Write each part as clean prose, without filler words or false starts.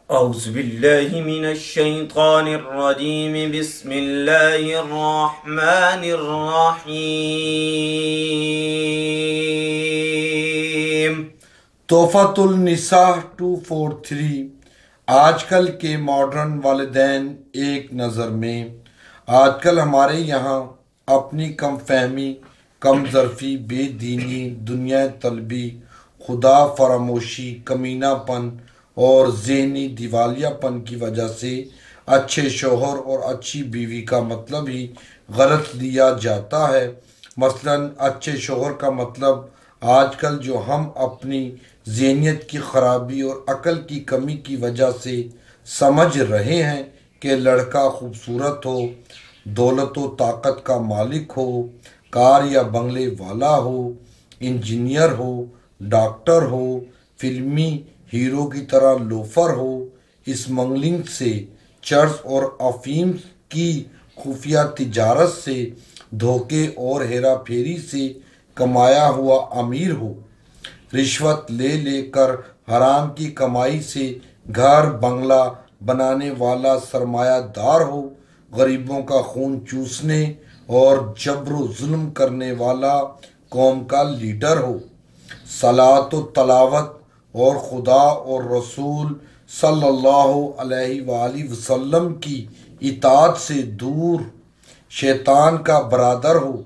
औज़ुबिल्लाहि मिनश्शैतानिर्रजीम बिस्मिल्लाहिर्रहमानिर्रहीम। तोहफतुल निसा 243। आजकल के मॉडर्न वालिदैन एक नज़र में। आजकल हमारे यहाँ अपनी कम फहमी, कम ज़र्फ़ी, बेदीनी, दुनिया तलबी, खुदा फरामोशी, कमीनापन और ज़हनी दिवालियापन की वजह से अच्छे शोहर और अच्छी बीवी का मतलब ही गलत लिया जाता है। मसलन अच्छे शोहर का मतलब आजकल जो हम अपनी ज़हनियत की ख़राबी और अकल की कमी की वजह से समझ रहे हैं कि लड़का खूबसूरत हो, दौलत व ताकत का मालिक हो, कार या बंगले वाला हो, इंजीनियर हो, डॉक्टर हो, फिल्मी हीरो की तरह लोफर हो, स्मगलिंग से, चर्च और अफीम की खुफिया तिजारत से, धोखे और हेरा फेरी से कमाया हुआ अमीर हो, रिश्वत ले लेकर हराम की कमाई से घर बंगला बनाने वाला सरमायादार हो, गरीबों का खून चूसने और जबर जुल्म करने वाला कौम का लीडर हो, सलात व तलावत और खुदा और रसूल सल्लल्लाहु अलैहि वसल्लम की इताअत से दूर शैतान का बरादर हो,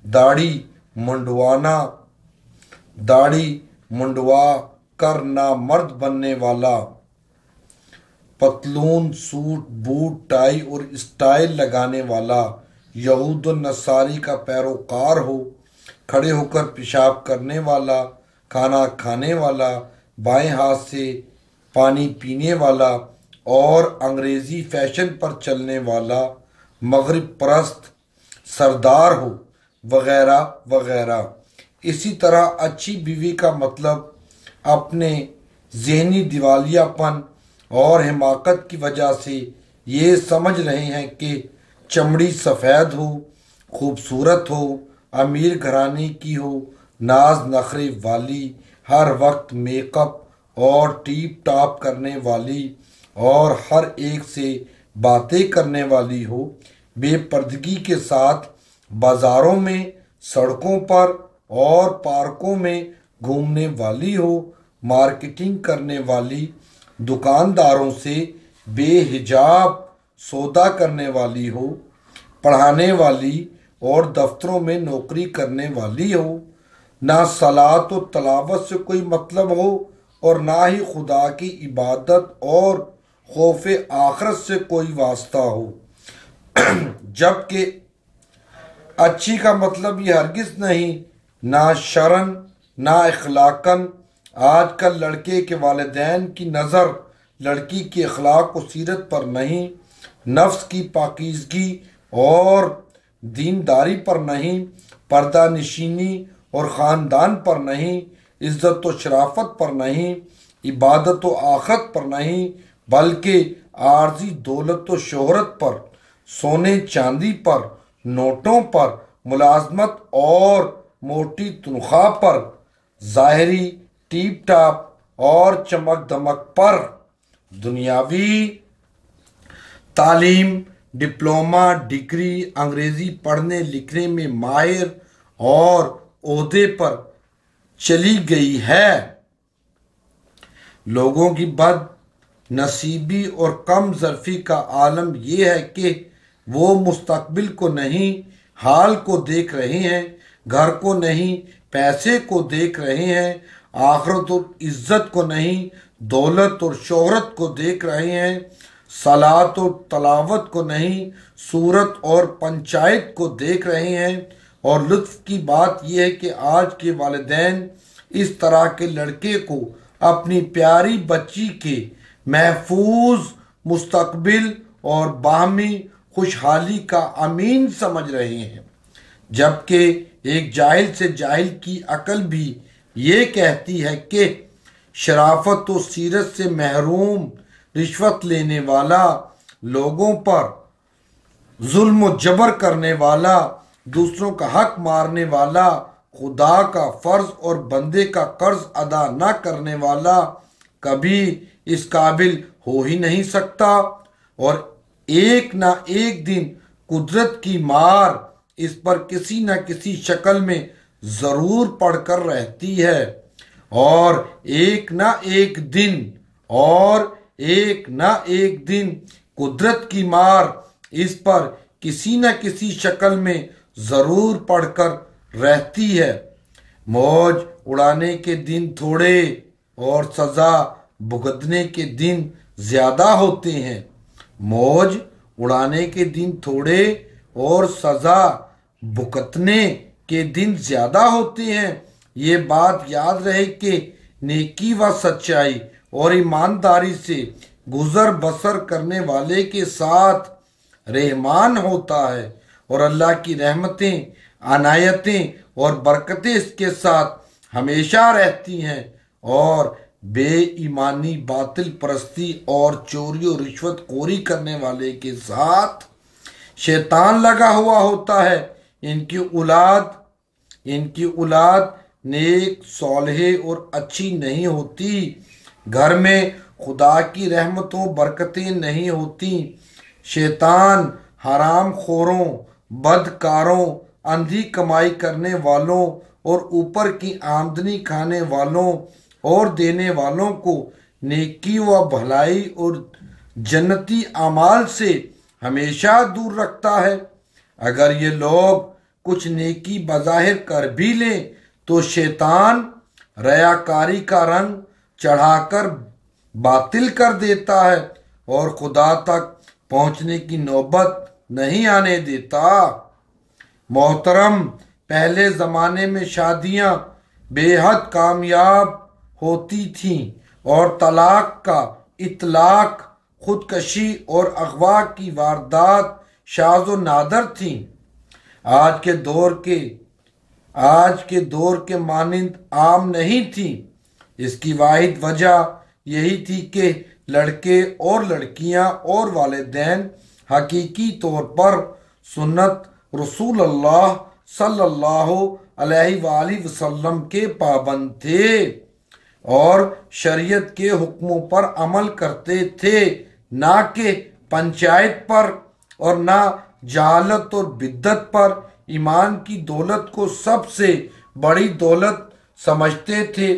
दाढ़ी मुंडवाना दाढ़ी मुंडवा कर ना मर्द बनने वाला, पतलून सूट बूट टाई और स्टाइल लगाने वाला, यहूद और नसारी का पैरोकार हो, खड़े होकर पेशाब करने वाला, खाना खाने वाला, बाएं हाथ से पानी पीने वाला और अंग्रेज़ी फैशन पर चलने वाला, मगरिब परस्त सरदार हो, वगैरह वगैरह। इसी तरह अच्छी बीवी का मतलब अपने ज़हनी दिवालियापन और हिमाकत की वजह से ये समझ रहे हैं कि चमड़ी सफ़ेद हो, खूबसूरत हो, अमीर घराने की हो, नाज नखरे वाली, हर वक्त मेकअप और टीप टॉप करने वाली और हर एक से बातें करने वाली हो, बेपर्दगी के साथ बाज़ारों में, सड़कों पर और पार्कों में घूमने वाली हो, मार्केटिंग करने वाली, दुकानदारों से बेहिजाब सौदा करने वाली हो, पढ़ाने वाली और दफ्तरों में नौकरी करने वाली हो, ना सलात और तलावत से कोई मतलब हो और ना ही खुदा की इबादत और खौफ आखरत से कोई वास्ता हो। जबकि अच्छी का मतलब ये हरगिज़ नहीं, ना शरन ना इखलाकन। आजकल लड़के के वालिदैन की नज़र लड़की के अखलाक और सीरत पर नहीं, नफ्स की पाकीज़गी और दीनदारी पर नहीं, पर्दा नशीनी और ख़ानदान पर नहीं, इज़्ज़त व शराफत पर नहीं, इबादत व आखरत पर नहीं, बल्कि आर्जी दौलत व शोहरत पर, सोने चांदी पर, नोटों पर, मुलाजमत और मोटी तनख्वाह पर, ज़ाहरी टीप टाप और चमक दमक पर, दुनियावी तालीम, डिप्लोमा, डिग्री, अंग्रेज़ी पढ़ने लिखने में माहिर और ओहदे पर चली गई है। लोगों की बद नसीबी और कम ज़र्फ़ी का आलम यह है कि वो मुस्तकबिल को नहीं, हाल को देख रहे हैं, घर को नहीं, पैसे को देख रहे हैं, आखिरत और इज़्ज़त को नहीं, दौलत और शोहरत को देख रहे हैं, सलात और तलावत को नहीं, सूरत और पंचायत को देख रहे हैं। और लुत्फ़ की बात यह है कि आज के वालिदैन इस तरह के लड़के को अपनी प्यारी बच्ची के महफूज मुस्तकबिल और बाहमी खुशहाली का अमीन समझ रहे हैं, जबकि एक जाहिल से जाहिल की अकल भी ये कहती है कि शराफत व सीरत से महरूम, रिश्वत लेने वाला, लोगों पर जुल्म व जबर करने वाला, दूसरों का हक मारने वाला, खुदा का फ़र्ज और बंदे का कर्ज अदा न करने वाला कभी इस काबिल हो ही नहीं सकता। और एक ना एक दिन कुदरत की मार इस पर किसी न किसी शक्ल में जरूर पड़कर रहती है। और एक ना एक दिन और एक ना एक दिन कुदरत की मार इस पर किसी न किसी शक्ल में जरूर पड़कर रहती है। मौज उड़ाने के दिन थोड़े और सजा भुगतने के दिन ज्यादा होते हैं। मौज उड़ाने के दिन थोड़े और सजा भुगतने के दिन ज्यादा होते हैं। ये बात याद रहे कि नेकी व सच्चाई और ईमानदारी से गुजर बसर करने वाले के साथ रहमान होता है और अल्लाह की रहमतें, अनायतें और बरकतें इसके साथ हमेशा रहती हैं। और बेईमानी, बातिल परस्ती और चोरी और रिश्वत खोरी करने वाले के साथ शैतान लगा हुआ होता है। इनकी औलाद नेक, सौलहे और अच्छी नहीं होती। घर में खुदा की रहमतों, बरकतें नहीं होती। शैतान हराम खोरों, बदकारों, अंधी कमाई करने वालों और ऊपर की आमदनी खाने वालों और देने वालों को नेकी व भलाई और जन्नती अमाल से हमेशा दूर रखता है। अगर ये लोग कुछ नेकी बज़ाहिर कर भी लें तो शैतान रयाकारी का रंग चढ़ाकर बातिल कर देता है और खुदा तक पहुंचने की नौबत नहीं आने देता। मोहतरम, पहले ज़माने में शादियां बेहद कामयाब होती थीं और तलाक का इतलाक, खुदकशी और अगवा की वारदात शाज़ो नादर थीं। आज के दौर के मानिंद आम नहीं थी। इसकी वाहिद वजह यही थी कि लड़के और लड़कियां और वालिदैन हकीकी तौर पर सुन्नत रसूल अल्लाह सल्लल्लाहु अलैहि वसल्लम के पाबंद थे और शरीयत के हुक्मों पर अमल करते थे, ना कि पंचायत पर और ना जहालत और बिद्दत पर। ईमान की दौलत को सबसे बड़ी दौलत समझते थे।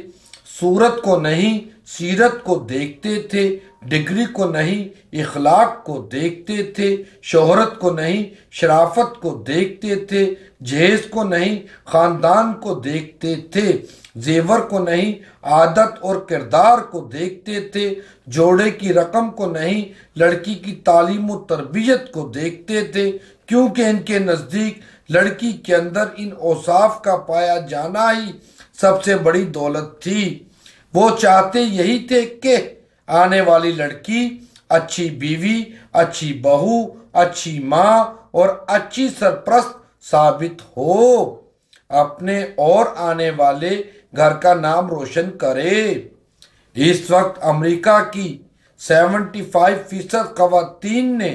सूरत को नहीं, सीरत को देखते थे। डिग्री को नहीं, इखलाक को देखते थे। शोहरत को नहीं, शराफत को देखते थे। जहेज को नहीं, खानदान को देखते थे। जेवर को नहीं, आदत और किरदार को देखते थे। जोड़े की रकम को नहीं, लड़की की तालीम और तरबियत को देखते थे, क्योंकि इनके नज़दीक लड़की के अंदर इन औसाफ का पाया जाना ही सबसे बड़ी दौलत थी। वो चाहते यही थे कि आने वाली लड़की अच्छी बीवी, अच्छी बहू, अच्छी माँ और अच्छी सरप्रस्त साबित हो, अपने और आने वाले घर का नाम रोशन करे। इस वक्त अमेरिका की 75% खवातीन ने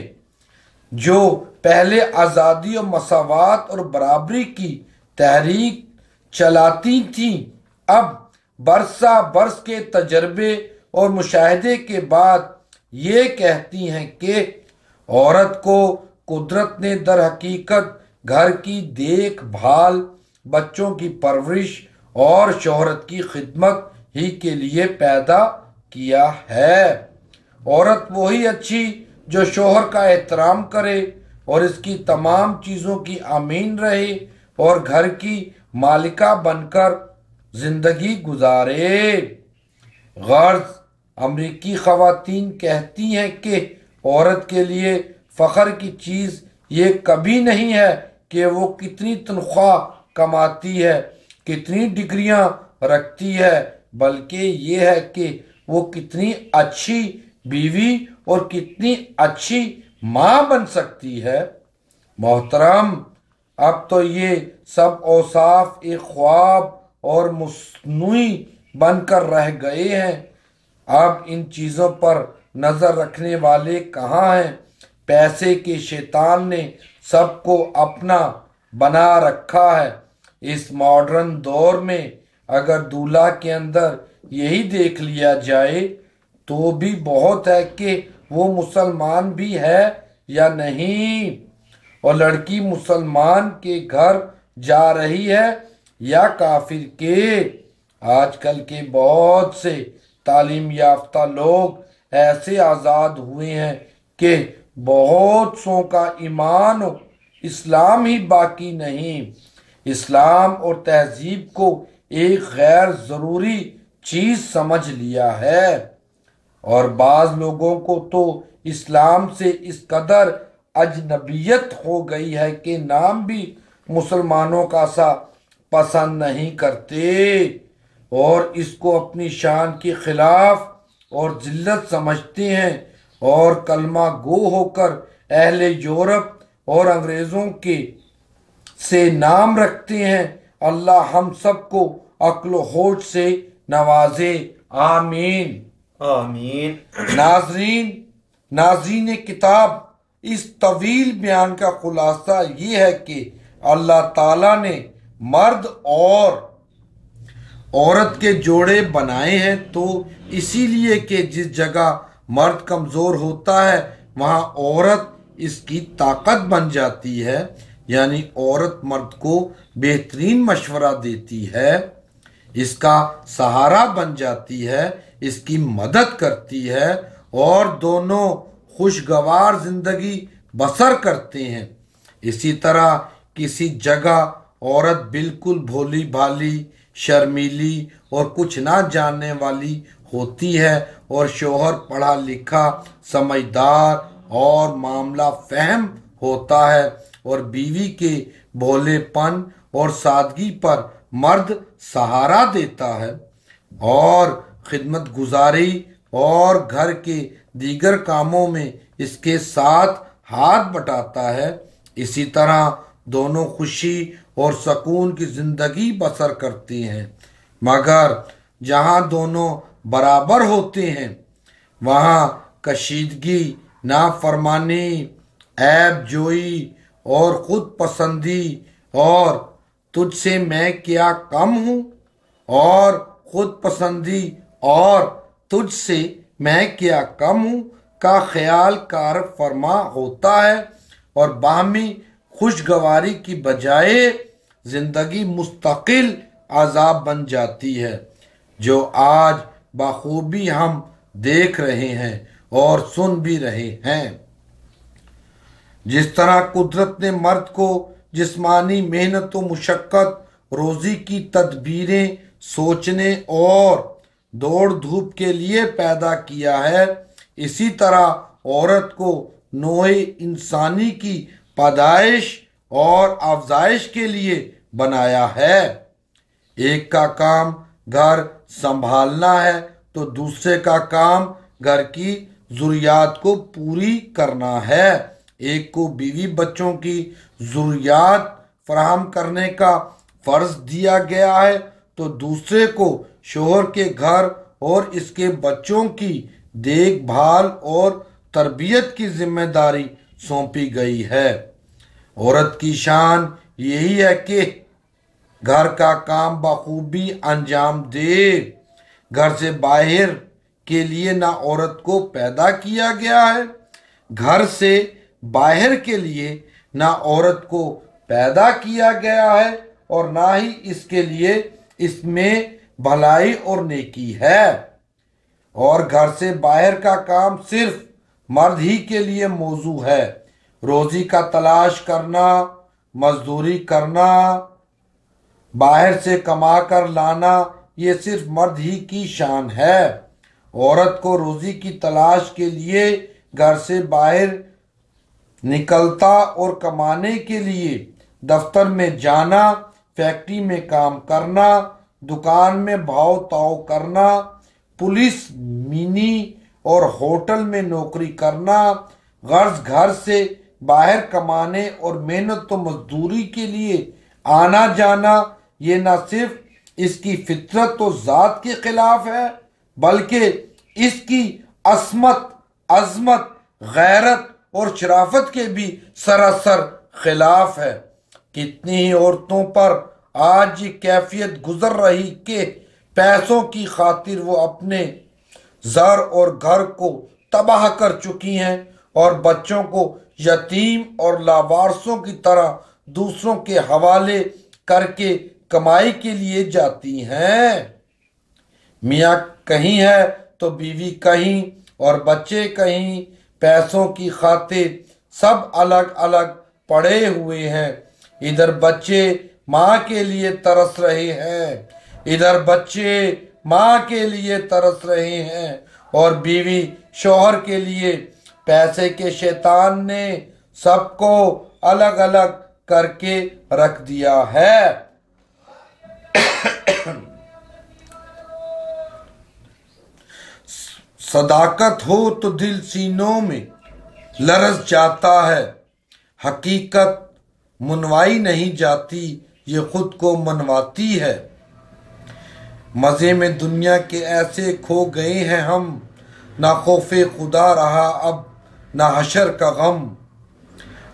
जो पहले आज़ादी और मसावात और बराबरी की तहरीक चलाती थीं, अब बरसा बरस के तजर्बे और मुशाहिदे के बाद ये कहती हैं कि औरत को कुदरत ने दर हकीकत घर की देखभाल, बच्चों की परवरिश और शोहरत की खिदमत ही के लिए पैदा किया है। औरत वही अच्छी जो शोहर का एहतराम करे और इसकी तमाम चीज़ों की आमीन रहे और घर की मालिका बनकर जिंदगी गुजारे। गर्ज अमरीकी खवातीन कहती हैं कि औरत के लिए फ़ख्र की चीज़ ये कभी नहीं है कि वो कितनी तनख्वाह कमाती है, कितनी डिग्रियां रखती है, बल्कि ये है कि वो कितनी अच्छी बीवी और कितनी अच्छी माँ बन सकती है। मोहतरम, अब तो ये सब औसाफ एक ख्वाब और मुस्नुई बनकर रह गए हैं। अब इन चीज़ों पर नज़र रखने वाले कहाँ हैं? पैसे के शैतान ने सबको अपना बना रखा है। इस मॉडर्न दौर में अगर दूल्हा के अंदर यही देख लिया जाए तो भी बहुत है कि वो मुसलमान भी है या नहीं, और लड़की मुसलमान के घर जा रही है या काफिर के। आजकल के बहुत से तालीम याफ्ता लोग ऐसे आज़ाद हुए हैं कि बहुत सौ का ईमान हो, इस्लाम ही बाकी नहीं। इस्लाम और तहजीब को एक गैर ज़रूरी चीज़ समझ लिया है, और बाज़ लोगों को तो इस्लाम से इस कदर अजनबियत हो गई है कि नाम भी मुसलमानों का सा पसंद नहीं करते, और इसको अपनी शान के खिलाफ और जिल्लत समझते हैं, और कलमा गो होकर अहले यूरोप और अंग्रेज़ों के से नाम रखते हैं। अल्लाह हम सबको अक्ल होश से नवाजे, आमीन। आमीन। नाज़रीन किताब, इस तवील बयान का खुलासा ये है कि अल्लाह ताला ने मर्द और औरत के जोड़े बनाए हैं तो इसीलिए कि जिस जगह मर्द कमज़ोर होता है वहाँ औरत इसकी ताकत बन जाती है, यानी औरत मर्द को बेहतरीन मशवरा देती है, इसका सहारा बन जाती है, इसकी मदद करती है, और दोनों खुशगवार जिंदगी बसर करते हैं। इसी तरह किसी जगह औरत बिल्कुल भोली भाली, शर्मीली और कुछ ना जानने वाली होती है, और शोहर पढ़ा लिखा, समझदार और मामला फहम होता है, और बीवी के भोलेपन और सादगी पर मर्द सहारा देता है और खिदमत गुजारी और घर के दीगर कामों में इसके साथ हाथ बटाता है। इसी तरह दोनों खुशी और सुकून की जिंदगी बसर करते हैं। मगर जहाँ दोनों बराबर होते हैं वहाँ कशीदगी, नाफरमानी, ऐब जोई और खुद पसंदी और तुझसे मैं क्या कम हूँ और खुद पसंदी और तुझसे मैं क्या कम हूँ का ख्याल कार फरमा होता है, और बाहमी खुशगवारी की बजाय जिंदगी मुस्तकिल अजाब बन जाती है, जो आज बखूबी हम देख रहे हैं और सुन भी रहे हैं। जिस तरह कुदरत ने मर्द को जिस्मानी मेहनत व मुशक्क़त, रोज़ी की तदबीरें सोचने और दौड़ धूप के लिए पैदा किया है, इसी तरह औरत को नोए इंसानी की पैदाइश और अफजाइश के लिए बनाया है। एक का काम घर संभालना है तो दूसरे का काम घर की ज़रूरियात को पूरी करना है। एक को बीवी बच्चों की ज़रूरियात फराहम करने का फ़र्ज दिया गया है तो दूसरे को शोहर के घर और इसके बच्चों की देखभाल और तरबियत की जिम्मेदारी सौंपी गई है। औरत की शान यही है कि घर का काम बखूबी अंजाम दे। घर से बाहर के लिए ना औरत को पैदा किया गया है, घर से बाहर के लिए ना औरत को पैदा किया गया है, और ना ही इसके लिए इसमें भलाई और नेकी है। और घर से बाहर का काम सिर्फ मर्द ही के लिए मौजू है। रोजी का तलाश करना, मजदूरी करना, बाहर से कमा कर लाना, ये सिर्फ मर्द ही की शान है। औरत को रोजी की तलाश के लिए घर से बाहर निकलता और कमाने के लिए दफ्तर में जाना, फैक्ट्री में काम करना, दुकान में भाव ताव करना, पुलिस, मिनी और होटल में नौकरी करना, गर्ज घर से बाहर कमाने और मेहनत तो मजदूरी के लिए आना जाना, ये न सिर्फ इसकी फितरत और ज़ात के खिलाफ है बल्कि इसकी असमत, अजमत, गैरत और शराफत के भी सरासर खिलाफ है। कितनी ही औरतों पर आज ये कैफियत गुजर रही कि पैसों की खातिर वो अपने ज़र और घर को तबाह कर चुकी हैं और बच्चों को यतीम और लावारसों की तरह दूसरों के हवाले करके कमाई के लिए जाती हैं। मियाँ कहीं है तो बीवी कहीं और बच्चे कहीं, पैसों की खातिर सब अलग अलग पड़े हुए हैं। इधर बच्चे माँ के लिए तरस रहे हैं, इधर बच्चे माँ के लिए तरस रहे हैं और बीवी शौहर के लिए। पैसे के शैतान ने सबको अलग अलग करके रख दिया है। सदाकत हो तो दिल सीनों में लरस जाता है, हकीकत मनवाई नहीं जाती, ये खुद को मनवाती है। मज़े में दुनिया के ऐसे खो गए हैं हम, ना खौफे खुदा रहा अब ना हशर का गम।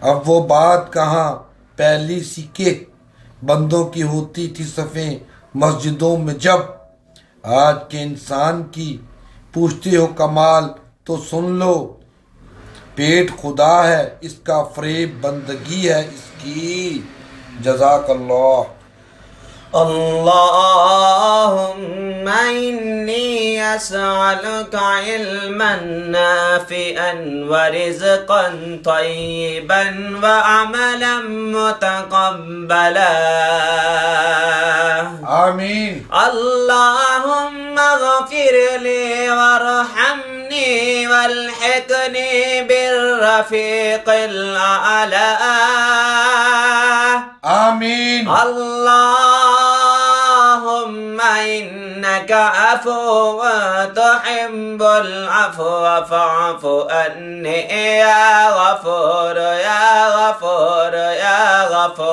अब वो बात कहाँ पहली सीखे बंदों की होती थी सफ़ें मस्जिदों में जब। आज के इंसान की पूछते हो कमाल तो सुन लो, पेट खुदा है इसका फ़रेब बंदगी है इसकी। जज़ाकल्लाह। अल्लाहुम्मा इन्नी अस्अलुका इल्मन नाफ़िअन व रिज़्क़न तय्यिबन व अमलन मुतक़ब्बला। आमीन। अल्लाहुम्मा ग़फ़िरली वरहमनी वल्हिक़नी बिर्रफ़ीक़िल आला। आमीन। अल्लाहुम्मा इन्नका अफ़ुव्वुन तुहिब्बुल अफ़्व फ़अफ़ु अन्नी या गफ़ूर या गफ़ूर या गफ़ूर।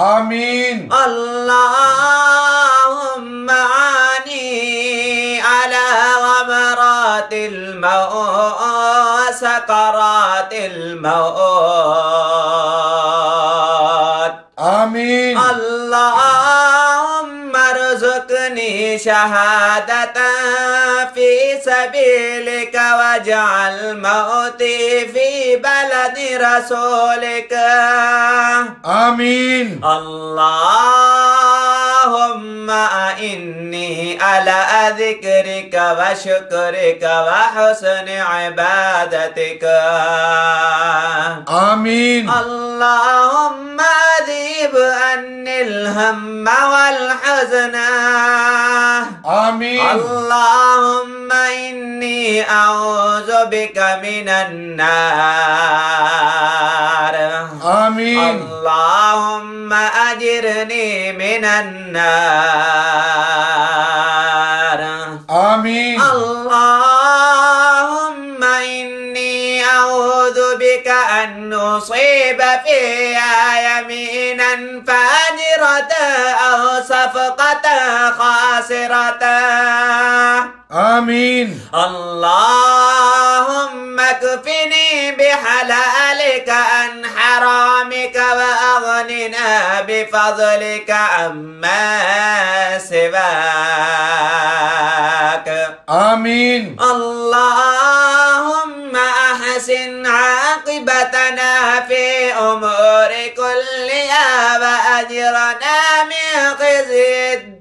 आमीन। अल्लाहुम्मा आनी अला गमरातिल मौत सकरातिल मौत। आमीन। अल्लाहुम्मा अर्ज़ुक़नी शहादतन फ़ी सबीलिका वजअल मौती फ़ी बलदि रसूलिका। आमीन। अल्लाहुम्मा इन्नी अला ज़िक्रिका व शुक्रिका व हुस्नि इबादतिका। आमीन। अल्लाहुम्मा अज़िब अन्निल हम्मा वल हुज़ना। आमीन। अल्लाहुम्मा इन्नी अऊज़ु बिका मिनन नार। आमीन। अल्लाहुम्मा अजिरनी मिनन नार। आमीन। अल्लाहुम्मा इन्नी अऊज़ु बिका अन उसीबा फ़ीहा यमीनन फाजिरतन औ सफ़क़तन ख़ासिरतन। आमीन। अल्लाहुम्मा कफ़िनी बिहलालिका अन हरामिका व अग़निना बिफ़ज़लिका अम्मा सिवाक। आमीन। अल्लाहुम्मा अहसिन आक़िबतना फ़ी उमूरि कुल्लिहा व अजिरना मिन ख़िज़्यि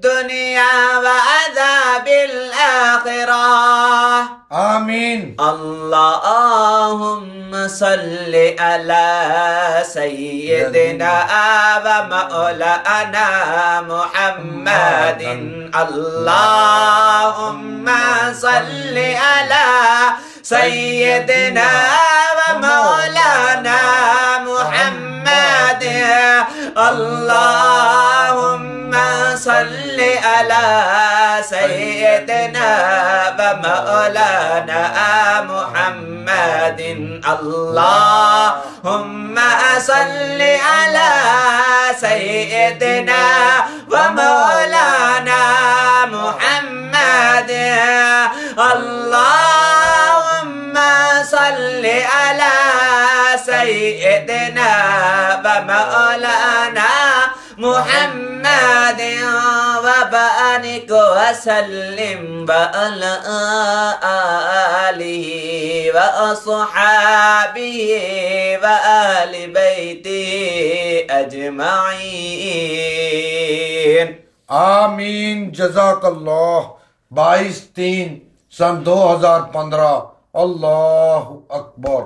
दुनिया व अज़ाबिल आखिरह। आमीन। अल्लाहुम्मा सल्लि अला सय्यिदिना व मौलाना मुहम्मदिन। अल्लाहुम्मा सल्लि अला सय्यिदिना व मौलाना मुहम्मद। अल्लाहुम्मा सल्लि अला सय्यिदिना व मौलाना मुहम्मदिन। अल्लाहुम्मा सल्लि अला सय्यिदिना व मौलाना मुहम्मद। अल्लाहुम्मा सल्लि अला सय्यिदिना व मौलाना मुहम्मद व बारिक बारिक वसल्लिम व अला आलिहि व अस्हाबिहि व आलि बैतिहि अजमाइन। आमीन। जज़ाकल्लाह। 22/3/2015। अल्लाहु अकबर।